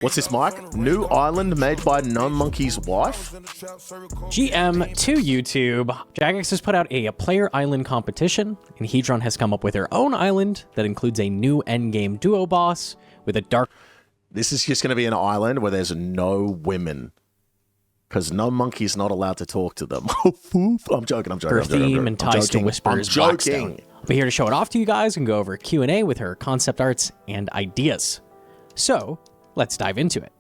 What's this, Mike? New island made by No Monkey's wife? GM to YouTube. Jagex has put out a player island competition, and Hedron has come up with her own island that includes a new endgame duo boss with a dark... This is just going to be an island where there's no women. Because No Monkey's not allowed to talk to them. I'm joking. Her theme and ties to Whispers Blackstone. I'll be here to show it off to you guys and go over Q&A with her concept arts and ideas. So, let's dive into it.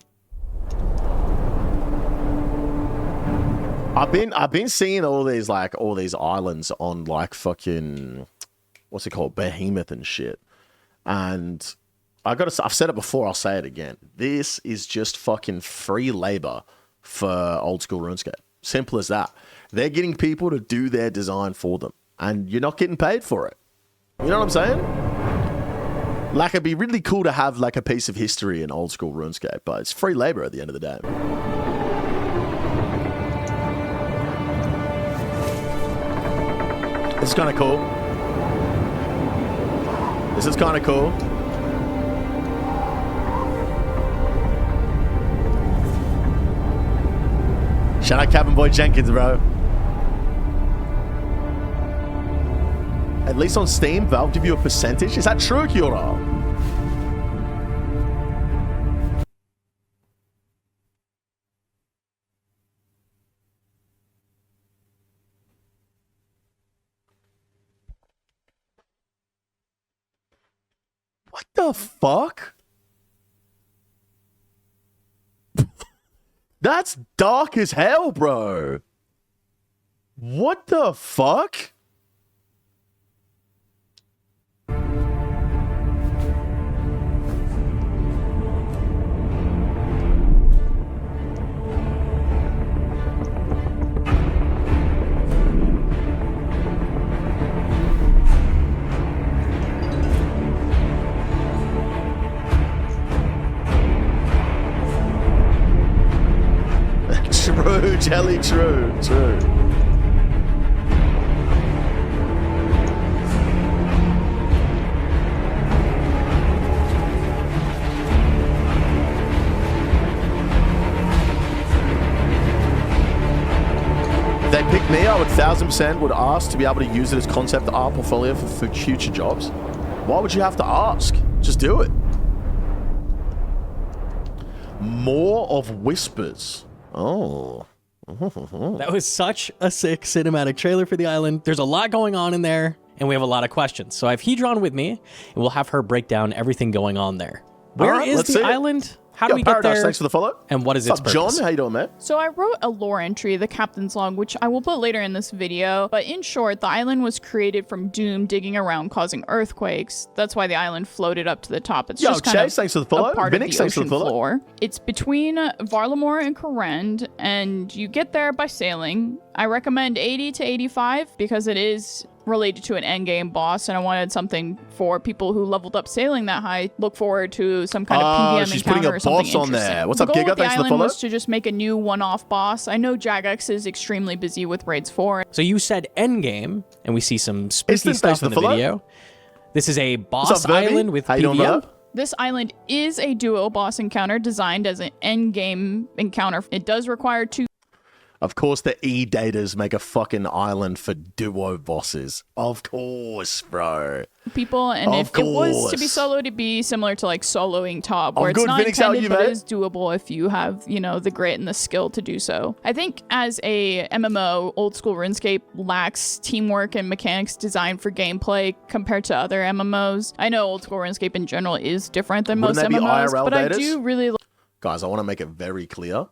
I've been seeing all these islands on like fucking, what's it called, Behemoth and shit. And I've said it before, I'll say it again. This is just fucking free labor for old school RuneScape. Simple as that. They're getting people to do their design for them, and you're not getting paid for it. You know what I'm saying? Like, it'd be really cool to have like a piece of history in old school RuneScape, but it's free labor at the end of the day. This is kind of cool. This is kind of cool. Shout out Cabin Boy Jenkins, bro. At least on Steam, Valve give you a percentage. Is that true, Kiora? What the fuck? That's dark as hell, bro. What the fuck? True, Jelly, true. If they pick me, I would 1000% would ask to be able to use it as concept art portfolio for future jobs. Why would you have to ask? Just do it. More of Whispers. Oh. That was such a sick cinematic trailer for the island. There's a lot going on in there, and we have a lot of questions. So I have Hedron with me, and we'll have her break down everything going on there. Where is the island? How do we get there? Thanks for the follow. And what is its purpose? John, how you doing, man? So I wrote a lore entry, the Captain's Log, which I will put later in this video. But in short, the island was created from Doom digging around causing earthquakes. That's why the island floated up to the top. It's just kind Chase, thanks for the follow. a part Vinix, of the thanks for ocean the follow. floor. It's between Varlamore and Korend, and you get there by sailing. I recommend 80 to 85 because it is related to an endgame boss, and I wanted something for people who leveled up sailing that high. Look forward to some kind of PVM she's encounter putting a or something boss on interesting. there. What's the up, goal Giga? with the Thanks for the island follow. was to just make a new one-off boss. I know Jagex is extremely busy with Raids 4. So you said endgame, and we see some spooky stuff in the video. This is a boss island with PVM. This island is a duo boss encounter designed as an endgame encounter. It does require 2. Of course, the E-daters make a fucking island for duo bosses. Of course, bro. People, and if it was to be solo, it'd be similar to like soloing top, where it's not intended, but it is doable if you have, you know, the grit and the skill to do so. I think as a MMO, old school RuneScape lacks teamwork and mechanics designed for gameplay compared to other MMOs. I know old school RuneScape in general is different than most MMOs, but I do really... Guys, I want to make it very clear.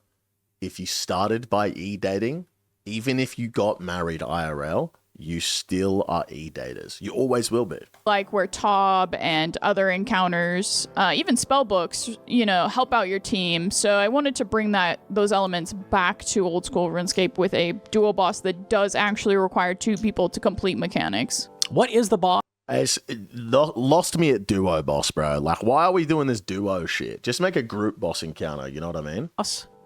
If you started by E-dating, even if you got married IRL, you still are E-daters. You always will be. Like where Tob and other encounters, even spell books, you know, help out your team. So I wanted to bring those elements back to old school RuneScape with a dual boss that does actually require 2 people to complete mechanics. What is the boss? It's lost me at duo boss, bro. Like, why are we doing this duo shit? Just make a group boss encounter, you know what I mean?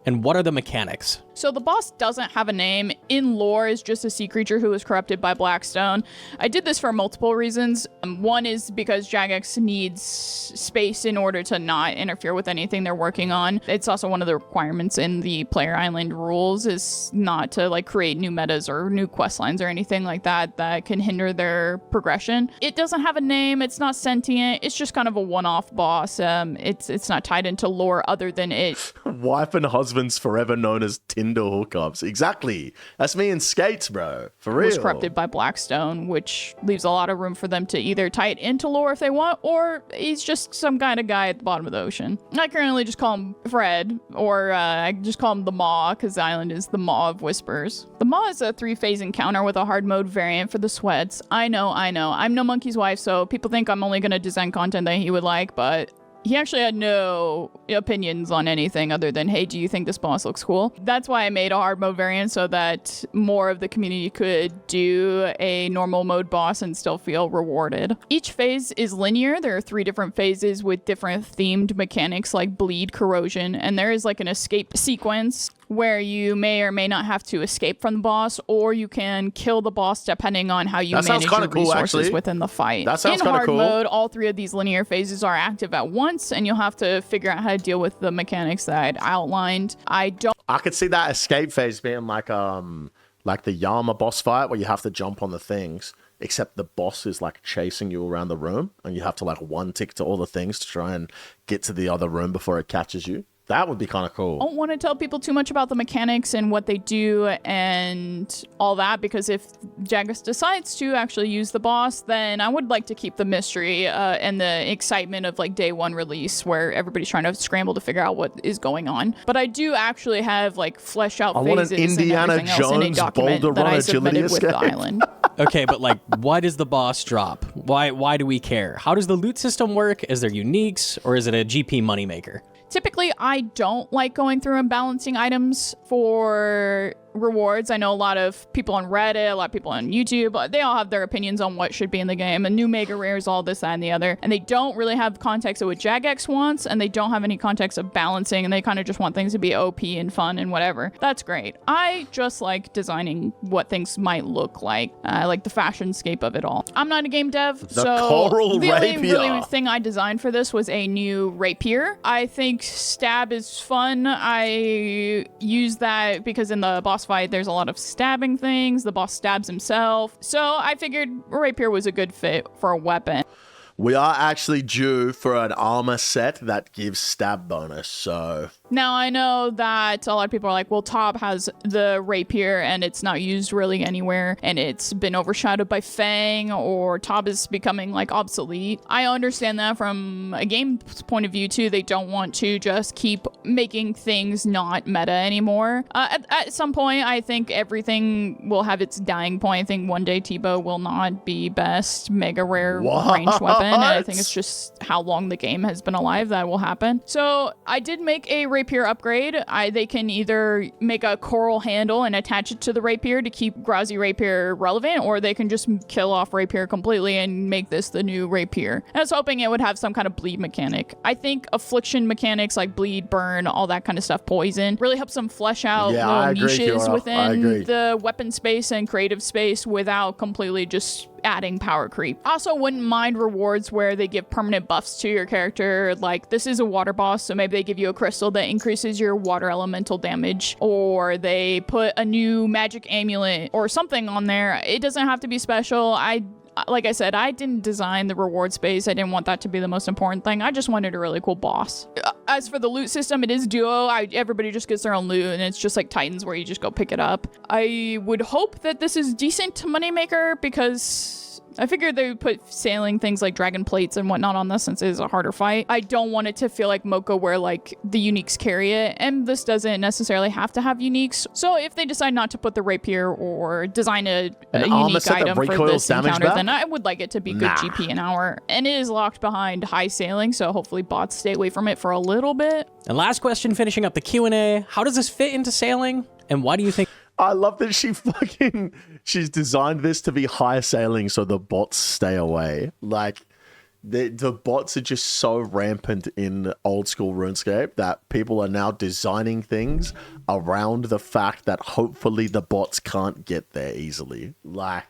And what are the mechanics? So the boss doesn't have a name. In lore is just a sea creature who was corrupted by Blackstone. I did this for multiple reasons. One is because Jagex needs space in order to not interfere with anything they're working on. It's also one of the requirements in the Player Island rules is not to like create new metas or new quest lines or anything like that that can hinder their progression. It doesn't have a name. It's not sentient. It's just kind of a one-off boss. It's not tied into lore other than it. Wife and husbands forever known as Tinder hookups. Exactly. That's me and Skates, bro. For real. Was corrupted by Blackstone, which leaves a lot of room for them to either tie it into lore if they want, or he's just some kind of guy at the bottom of the ocean. I currently just call him Fred, or I just call him the Maw, because the island is the Maw of Whispers. The Maw is a 3-phase encounter with a hard mode variant for the sweats. I know. I'm No Monkey's wife, so people think I'm only going to design content that he would like, but he actually had no opinions on anything other than, hey, do you think this boss looks cool? That's why I made a hard mode variant so that more of the community could do a normal mode boss and still feel rewarded. Each phase is linear. There are 3 different phases with different themed mechanics like bleed, corrosion, and there is like an escape sequence where you may or may not have to escape from the boss, or you can kill the boss depending on how you manage your resources within the fight. That sounds kind of cool. In hard mode, all 3 of these linear phases are active at once, and you'll have to figure out how to deal with the mechanics that I'd outlined. I could see that escape phase being like the Yama boss fight where you have to jump on the things, except the boss is like chasing you around the room, and you have to like one tick to all the things to try and get to the other room before it catches you. That would be kind of cool. I don't want to tell people too much about the mechanics and what they do and all that, because if Jagex decides to actually use the boss, then I would like to keep the mystery and the excitement of like day 1 release where everybody's trying to scramble to figure out what is going on. But I do actually have like flesh out phases and everything else in a document that I submitted with the island. Okay, but like, why does the boss drop? Why do we care? How does the loot system work? Is there uniques, or is it a GP moneymaker? Typically, I don't like going through and balancing items for rewards. I know a lot of people on Reddit, a lot of people on YouTube, they all have their opinions on what should be in the game. And new mega rares, all this, that, and the other. And they don't really have context of what Jagex wants, and they don't have any context of balancing, and they kind of just want things to be OP and fun and whatever. That's great. I just like designing what things might look like. I like the fashionscape of it all. I'm not a game dev, so the only really thing I designed for this was a new rapier. I think stab is fun. I use that because in the boss fight there's a lot of stabbing things. The boss stabs himself, so I figured rapier was a good fit for a weapon. We are actually due for an armor set that gives stab bonus, so... Now, I know that a lot of people are like, well, Tob has the rapier and it's not used really anywhere, and it's been overshadowed by Fang, or Tob is becoming like obsolete. I understand that from a game's point of view too. They don't want to just keep making things not meta anymore. At some point, I think everything will have its dying point. I think one day Tebow will not be best mega rare ranged weapon, and I think it's just how long the game has been alive that will happen. So I did make a rapier upgrade. They can either make a coral handle and attach it to the rapier to keep Ghrazi Rapier relevant, or they can just kill off rapier completely and make this the new rapier. And I was hoping it would have some kind of bleed mechanic. I think affliction mechanics like bleed, burn, all that kind of stuff, poison, really helps them flesh out little niches within the weapon space and creative space without completely just adding power creep. Also, wouldn't mind rewards where they give permanent buffs to your character. Like, this is a water boss, so maybe they give you a crystal that increases your water elemental damage, or they put a new magic amulet or something on there. It doesn't have to be special. Like I said, I didn't design the reward space. I didn't want that to be the most important thing. I just wanted a really cool boss. As for the loot system, it is duo. Everybody just gets their own loot, and it's just like Titans where you just go pick it up. I would hope that this is decent moneymaker, because I figured they would put sailing things like dragon plates and whatnot on this since it is a harder fight. I don't want it to feel like Mocha where like the uniques carry it, and this doesn't necessarily have to have uniques. So if they decide not to put the rapier or design a unique item for this encounter, then I would like it to be good GP an hour. And it is locked behind high sailing, so hopefully bots stay away from it for a little bit. And last question, finishing up the Q&A, how does this fit into sailing, and why do you think... I love that she's designed this to be high sailing so the bots stay away. Like, The bots are just so rampant in old school RuneScape that people are now designing things around the fact that hopefully the bots can't get there easily. Like,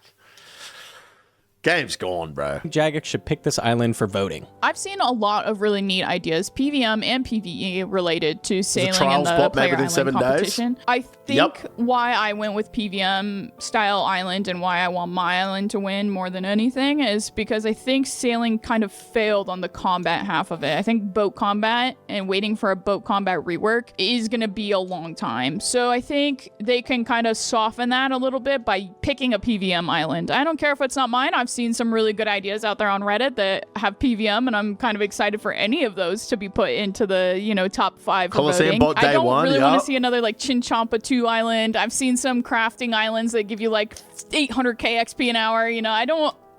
game's gone, bro. Jagex should pick this island for voting. I've seen a lot of really neat ideas, PVM and PvE related to sailing in the player island competition. I think why I went with PVM style island and why I want my island to win more than anything is because I think sailing kind of failed on the combat half of it. I think boat combat and waiting for a boat combat rework is going to be a long time. So I think they can kind of soften that a little bit by picking a PVM island. I don't care if it's not mine. I've seen some really good ideas out there on Reddit that have PVM, and I'm kind of excited for any of those to be put into the, top 5 for voting. I don't really want to see another like Chinchampa 2 island. I've seen some crafting islands that give you like 800k XP an hour.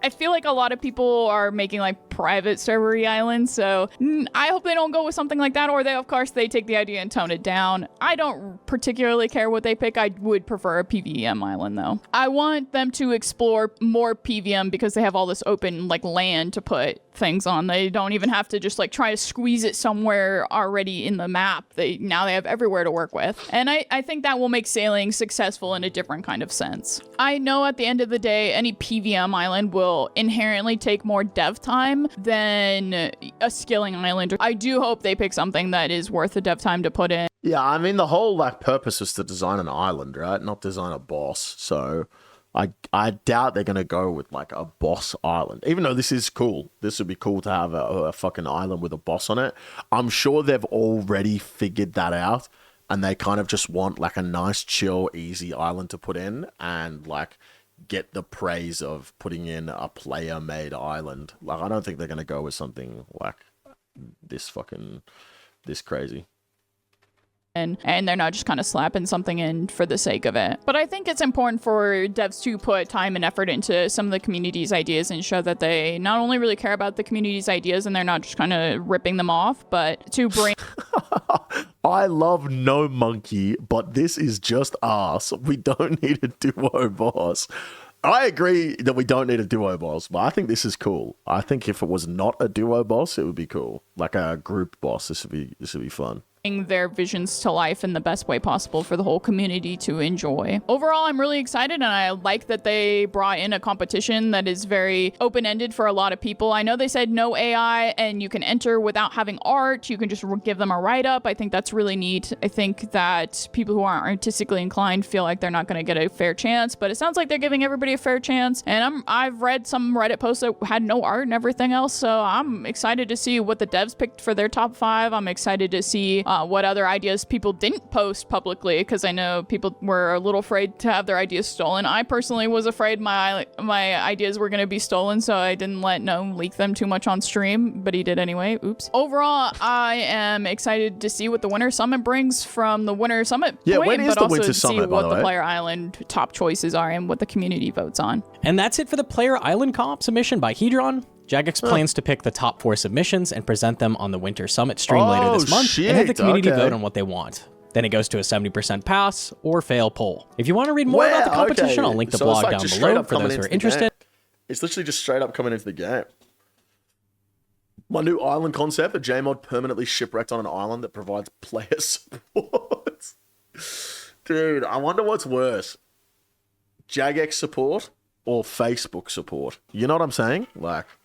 I feel like a lot of people are making like private servery islands, so I hope they don't go with something like that, or of course they take the idea and tone it down. I don't particularly care what they pick. I would prefer a PVM island though. I want them to explore more PVM because they have all this open like land to put things on. They don't even have to just like try to squeeze it somewhere already in the map. Now they have everywhere to work with. And I think that will make sailing successful in a different kind of sense. I know at the end of the day, any PVM island will inherently take more dev time than a skilling island. I do hope they pick something that is worth the dev time to put in. Yeah, I mean, the whole purpose was to design an island, right? Not design a boss. So I doubt they're going to go with like a boss island, even though this is cool. This would be cool to have a fucking island with a boss on it. I'm sure they've already figured that out and they kind of just want like a nice, chill, easy island to put in and like get the praise of putting in a player-made island. Like, I don't think they're going to go with something like this crazy. And they're not just kind of slapping something in for the sake of it. But I think it's important for devs to put time and effort into some of the community's ideas and show that they not only really care about the community's ideas and they're not just kind of ripping them off, but to bring... I love No Monkey, but this is just us. We don't need a duo boss. I agree that we don't need a duo boss, but I think this is cool. I think if it was not a duo boss, it would be cool. Like a group boss, this would be fun. Their visions to life in the best way possible for the whole community to enjoy. Overall, I'm really excited, and I like that they brought in a competition that is very open-ended for a lot of people. I know they said no AI and you can enter without having art. You can just give them a write-up. I think that's really neat. I think that people who aren't artistically inclined feel like they're not going to get a fair chance, but it sounds like they're giving everybody a fair chance. And I've read some Reddit posts that had no art and everything else, so I'm excited to see what the devs picked for their top 5. I'm excited to see what other ideas people didn't post publicly, because I know people were a little afraid to have their ideas stolen. I personally was afraid my ideas were going to be stolen, so I didn't let Gnome leak them too much on stream, but he did anyway. Oops. Overall, I am excited to see what the Winter Summit brings from the Winter Summit point, but also to see what the Player Island top choices are and what the community votes on. And that's it for the Player Island comp submission by Hedron. Jagex plans to pick the top 4 submissions and present them on the Winter Summit stream later this month and have the community vote on what they want. Then it goes to a 70% pass or fail poll. If you want to read more about the competition, I'll link the blog down below for those who are interested. It's literally just straight up coming into the game. My new island concept, a JMod permanently shipwrecked on an island that provides player support. Dude, I wonder what's worse. Jagex support or Facebook support? You know what I'm saying? Like...